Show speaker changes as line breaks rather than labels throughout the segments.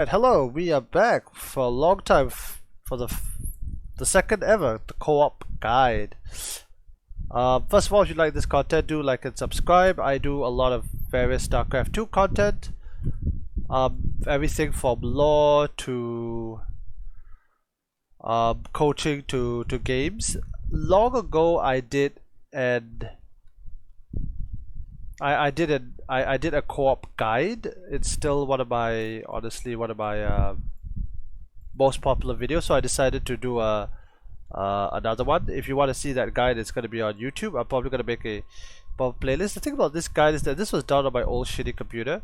And hello, we are back for a long time for the second ever the co-op guide. First of all, if you like this content, do like and subscribe. I do a lot of various Starcraft 2 content. Everything from lore to coaching to games. Long ago, I did I did a co-op guide. It's still one of my most popular videos, so I decided to do another one. If you want to see that guide, it's going to be on YouTube. I'm probably going to make a playlist. The thing about this guide is that this was done on my old shitty computer.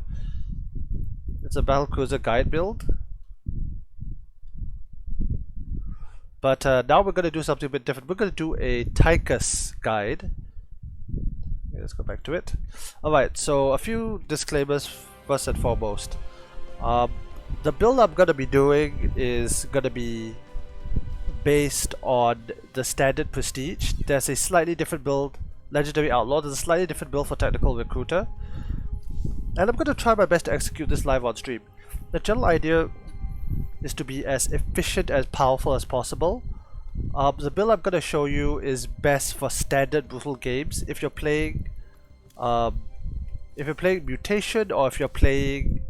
It's a battlecruiser guide build, but now we're going to do something a bit different. We're going to do a Tychus guide. Let's go back to it. Alright, so a few disclaimers first and foremost. The build I'm going to be doing is going to be based on the standard prestige. There's a slightly different build, legendary outlaw. There's a slightly different build for technical recruiter. And I'm going to try my best to execute this live on stream. The general idea is to be as efficient and powerful as possible. The build I'm going to show you is best for standard brutal games. If you're playing mutation, or if you're playing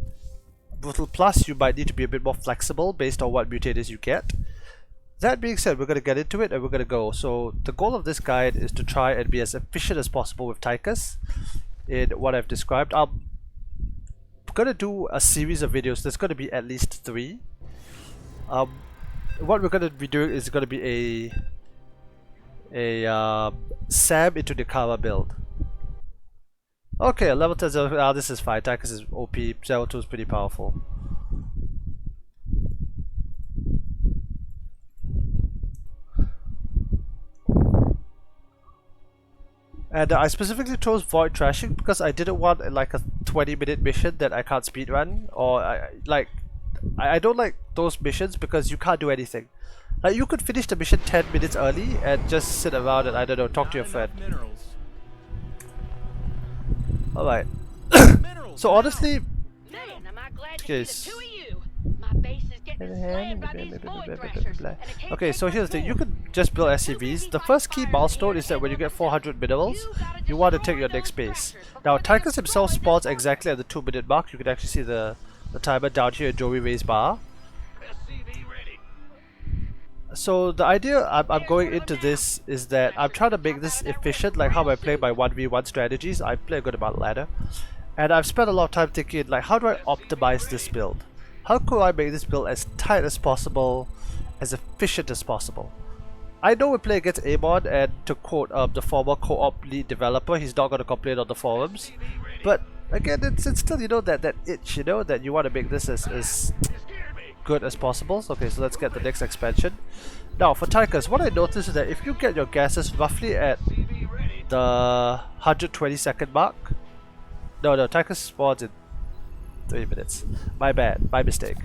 brutal plus, you might need to be a bit more flexible based on what mutators you get. That being said, we're going to get into it and we're going to go. So the goal of this guide is to try and be as efficient as possible with Tychus in what I've described. I'm going to do a series of videos. There's going to be at least 3. What we're going to be doing is going to be a Sam into Nikara build. Okay, level 10 0. This is fine. Tychus is OP. 02 is pretty powerful. And I specifically chose Void Trashing because I didn't want like a 20-minute mission that I can't speedrun, or I don't like those missions because you can't do anything. Like, you could finish the mission 10 minutes early and just sit around and, I don't know, talk to your friend. Alright. So honestly, okay, okay, so here's the thing. You could just build SCVs. The first key milestone is that when you get 400 minerals, you want to take your next base. Now, Tychus himself spawns exactly at the 2-minute mark. You can actually see the timer down here in Joey Ray's bar. So the idea I'm going into this is that I'm trying to make this efficient, like how I play my 1v1 strategies. I play a good amount of ladder, and I've spent a lot of time thinking, like, how do I optimize this build? How could I make this build as tight as possible, as efficient as possible? I know we play against Amon, and to quote the former co-op lead developer, he's not going to complain on the forums. But again, it's still, you know, that itch, you know, that you want to make this as good as possible. Okay, so let's get the next expansion. Now for Tychus, what I noticed is that if you get your gases roughly at the 120-second mark, no, Tychus spawns in 3 minutes. My bad, my mistake.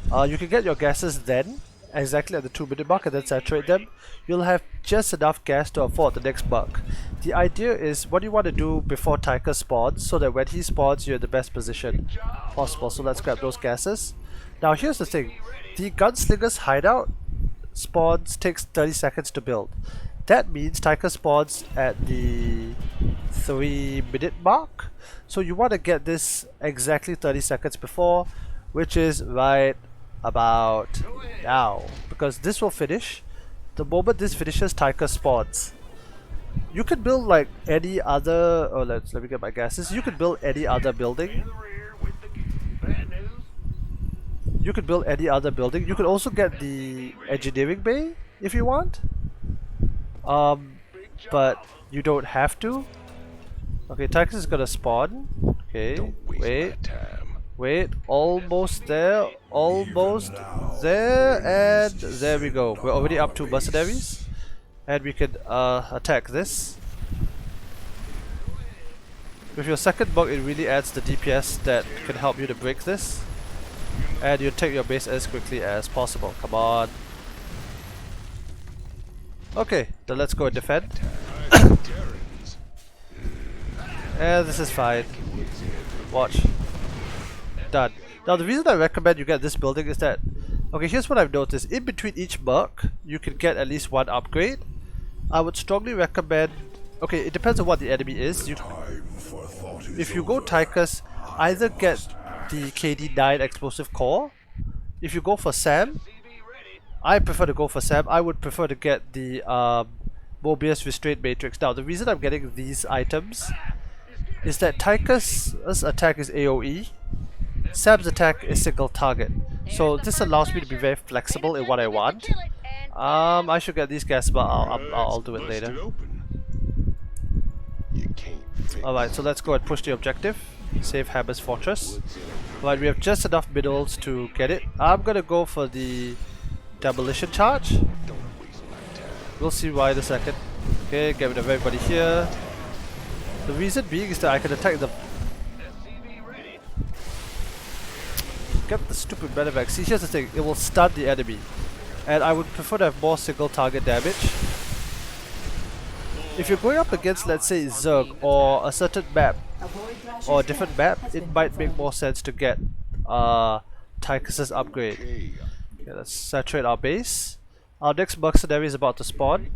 You can get your gases then, exactly at the 2-minute mark, and then saturate them. You'll have just enough gas to afford the next buck. The idea is what you want to do before Tychus spawns, so that when he spawns, you're in the best position possible. So let's grab those gases. Now here's the thing. The gunslinger's hideout takes 30 seconds to build. That means Tychus spawns at the 3-minute mark. So you want to get this exactly 30 seconds before, which is right about now, because this will finish. The moment this finishes, Tychus spawns. You can build like any other, let me get my gases. You can build any other building. You could build any other building. You could also get the engineering bay if you want. But you don't have to. Okay, Tychus is gonna spawn. Okay, wait, almost there, and there we go. We're already up to mercenaries, and we can attack this. With your second bug, it really adds the DPS that can help you to break this. And you take your base as quickly as possible. Come on. Okay, then let's go and defend. And this is fine. Watch. Done. Now the reason I recommend you get this building is that, okay, here's what I've noticed. In between each merc, you can get at least one upgrade. I would strongly recommend, okay, it depends on what the enemy is. If you go Tychus, either get the KD9 explosive core. If you go for Sam, I prefer to go for Sam. I would prefer to get the Mobius Restraint Matrix. Now the reason I'm getting these items is that Tychus' attack is AoE, Sam's attack is single target. So this allows me to be very flexible in what I want. I should get these guys, but I'll do it later. Alright, so let's go and push the objective. Save Hammer's Fortress. Alright, we have just enough minerals to get it. I'm gonna go for the demolition charge. We'll see why in a second. Okay, get rid of everybody here. The reason being is that I can attack the... Get the stupid medevac. See, here's the thing. It will stun the enemy. And I would prefer to have more single target damage. If you're going up against, let's say, Zerg or a certain map, or a different map, it might make more sense to get Tychus' upgrade. Okay, let's saturate our base. Our next mercenary is about to spawn.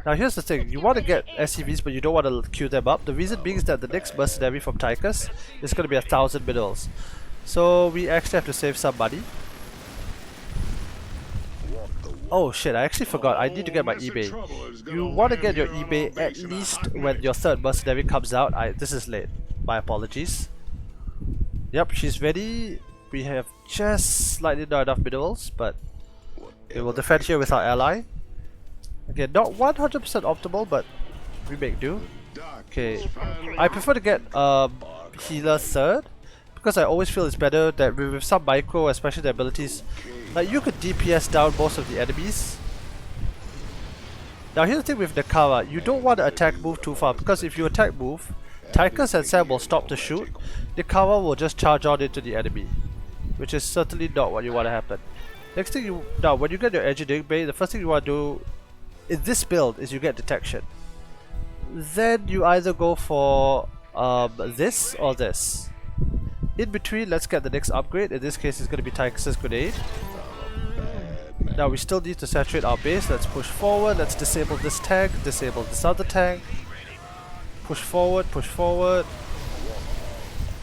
Now here's the thing, you want to get SCVs but you don't want to queue them up. The reason being is that the next mercenary from Tychus is going to be 1,000 minerals. So we actually have to save some money. Oh shit, I actually forgot, I need to get my eBay. You want to get your eBay at least when your third mercenary comes out. This is late, my apologies. Yep, she's ready. We have just slightly not enough minerals, but we will defend here with our ally. Again, not 100% optimal, but we make do. Okay, I prefer to get healer third, because I always feel it's better that with some micro, especially the abilities, like you could DPS down most of the enemies. Now here's the thing with Nakara, you don't want to attack move too far, because if you attack move, Tychus and Sam will stop to shoot, Nakara will just charge on into the enemy, which is certainly not what you want to happen. Next thing now when you get your engineering bay, the first thing you want to do in this build is you get detection. Then you either go for this or this. In between, let's get the next upgrade. In this case, it's going to be Tychus' grenade. Now we still need to saturate our base. Let's push forward. Let's disable this tank, disable this other tank. Push forward, push forward.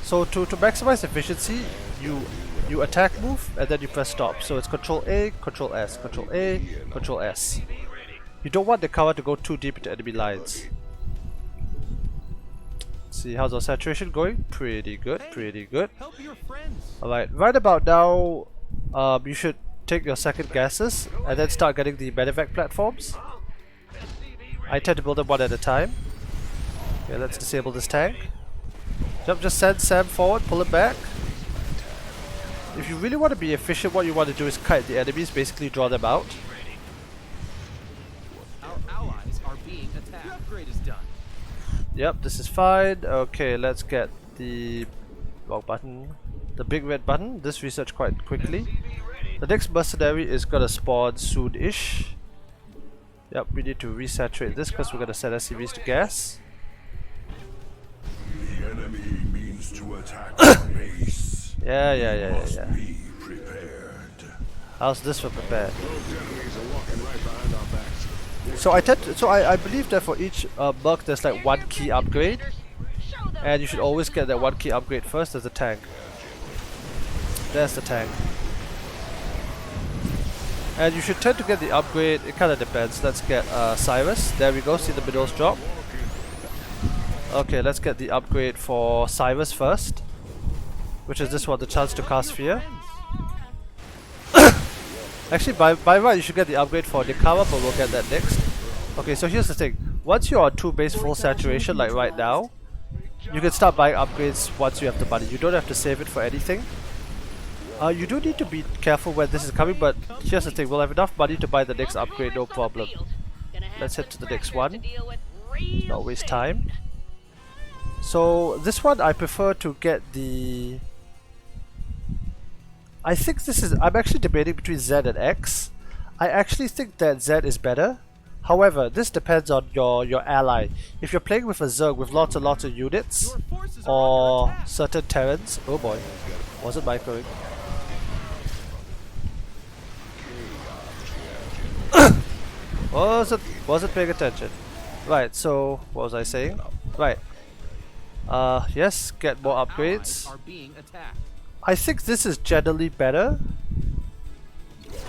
So to maximize efficiency, you attack move and then you press stop. So it's Control A, Control S, Control A, Control S. You don't want the cover to go too deep into enemy lines. Let's see, how's our saturation going? Pretty good, pretty good. Alright, right about now, you should take your second gases and then start getting the medevac platforms. I tend to build them one at a time. Okay, let's disable this tank. Yep, just send Sam forward, pull it back. If you really want to be efficient, what you want to do is kite the enemies, basically draw them out.
Our allies are being attacked. The upgrade is done.
Yep, this is fine. Okay, let's get the wrong button. The big red button. This research quite quickly. The next mercenary is gonna spawn soon-ish. Yep, we need to resaturate this because we're gonna set SCVs to gas.
The enemy means to attack our base.
Yeah.
Must be prepared.
How's this for prepared?
Those enemies are walking right behind our backs.
So I believe that for each merc there's like one key upgrade, and you should always get that one key upgrade first. As a tank. There's the tank. And you should tend to get the upgrade, it kinda depends. Let's get Cyrus. There we go, see the minerals drop. Okay, let's get the upgrade for Cyrus first. Which is this one, the chance to cast fear. Actually, by right you should get the upgrade for Nikara, but we'll get that next. Okay, so here's the thing. Once you're on 2 base full saturation, like right now, you can start buying upgrades once you have the money. You don't have to save it for anything. You do need to be careful when this is coming, but here's the thing, we'll have enough money to buy the next upgrade, no problem. Let's head to the next one. Not waste time. So this one I prefer to get the... I think this is... I'm actually debating between Z and X. I actually think that Z is better. However, this depends on your ally. If you're playing with a Zerg with lots and lots of units,
Your forces are under
or certain Terrans, oh boy, wasn't microing. wasn't paying attention. Right, so what was I saying? Right. Yes, get more
allies
upgrades.
are being attacked.
I think this is generally better.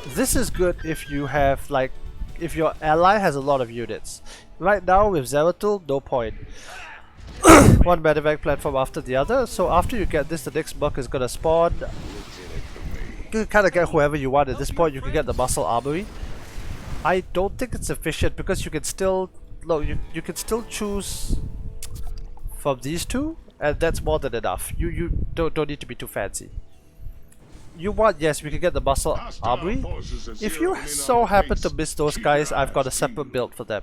This is good if you have like, if your ally has a lot of units. Right now with Zeratul, no point. One medevac platform after the other. So after you get this, the next buck is gonna spawn. You can kind of get whoever you want at this point. You can get the muscle armory. I don't think it's efficient because you can still look. You can still choose from these two, and that's more than enough. You don't need to be too fancy. You want, yes, we can get the muscle armory. If you so happen to miss those guys, I've got a separate build for them.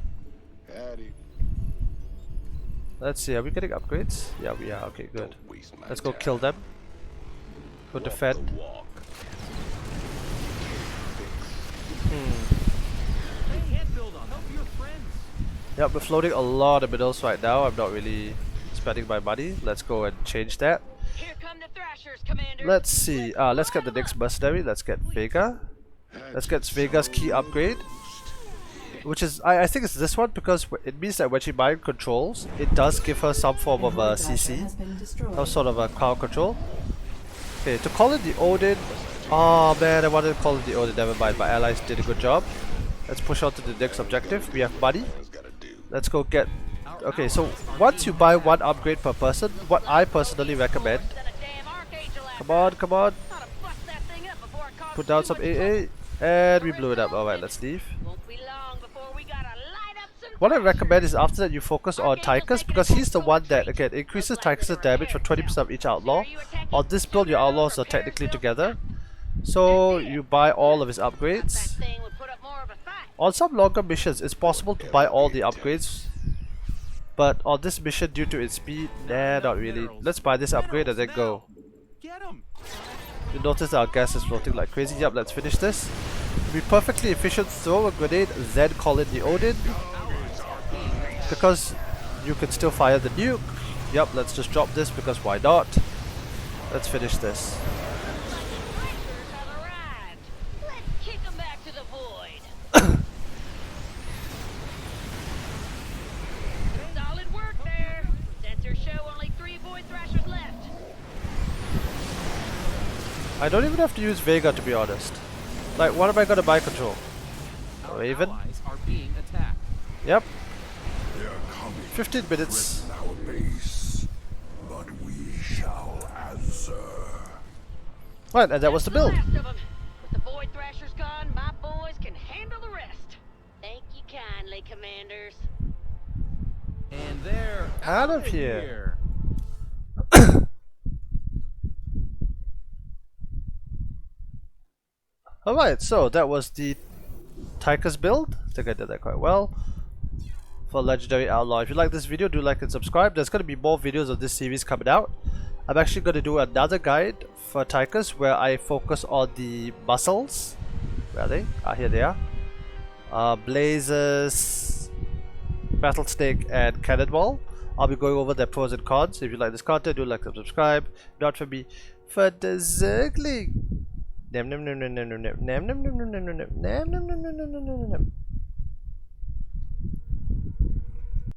Let's see, are we getting upgrades? Yeah, we are. Okay, good. Let's go kill them. Go defend.
They can't build on. Help your friends.
Yep, we're floating a lot of middles right now. I'm not really spending my money. Let's go and change that.
Here come the thrashers, Commander.
Let's see. Let's get the next mercenary. Let's get Vega. Let's get Vega's key upgrade, which is I think it's this one because it means that when she mind controls, it does give her some form of a CC, some sort of a crowd control. Okay, to call it the Odin. Oh man, I wanted to call it the Odin. Never mind. My allies did a good job. Let's push on to the next objective. We have money. Let's go get. Okay, so once you buy one upgrade per person, what I personally recommend. Come on, come on. Put down some AA, and we blew it up. Alright, let's leave. What I recommend is after that you focus on Tychus because he's the one that, again, increases Tychus' damage for 20% of each outlaw. On this build, your outlaws are technically together. So you buy all of his upgrades. On some longer missions, it's possible to buy all the upgrades. But on this mission, due to its speed, nah, not really. Let's buy this upgrade and then go.
Get 'em.
You notice our gas is floating like crazy. Yup, let's finish this. To be perfectly efficient, throw a grenade, then call in the Odin. Because you can still fire the nuke. Yup, let's just drop this because why not? Let's finish this.
Solid work there. Sensors show only 3 void thrashers left.
I don't even have to use Vega to be honest. Like, what am I gonna buy control?
Our
Raven?
allies are being attacked.
Yep.
They're coming
15 minutes.
to our base, but we shall answer.
Right, and that was the build.
Last of 'em. With the void thrashers gone, my boys can handle the rest. Thank you kindly, commanders.
And they're
Out of here. Alright, so that was the Tychus build. I think I did that quite well. For Legendary Outlaw. If you like this video, do like and subscribe. There's going to be more videos of this series coming out. I'm actually going to do another guide for Tychus where I focus on the muscles. Where are they? Ah, here they are. Blazes, Rattlesnake, and Cannonball. I'll be going over their pros and cons. If you like this content, do like and subscribe. Not for me, for the Zergling. Nam nam nam nam nam nam nam nam nam nam nam nam nam nam nam nam nam nam nam nam.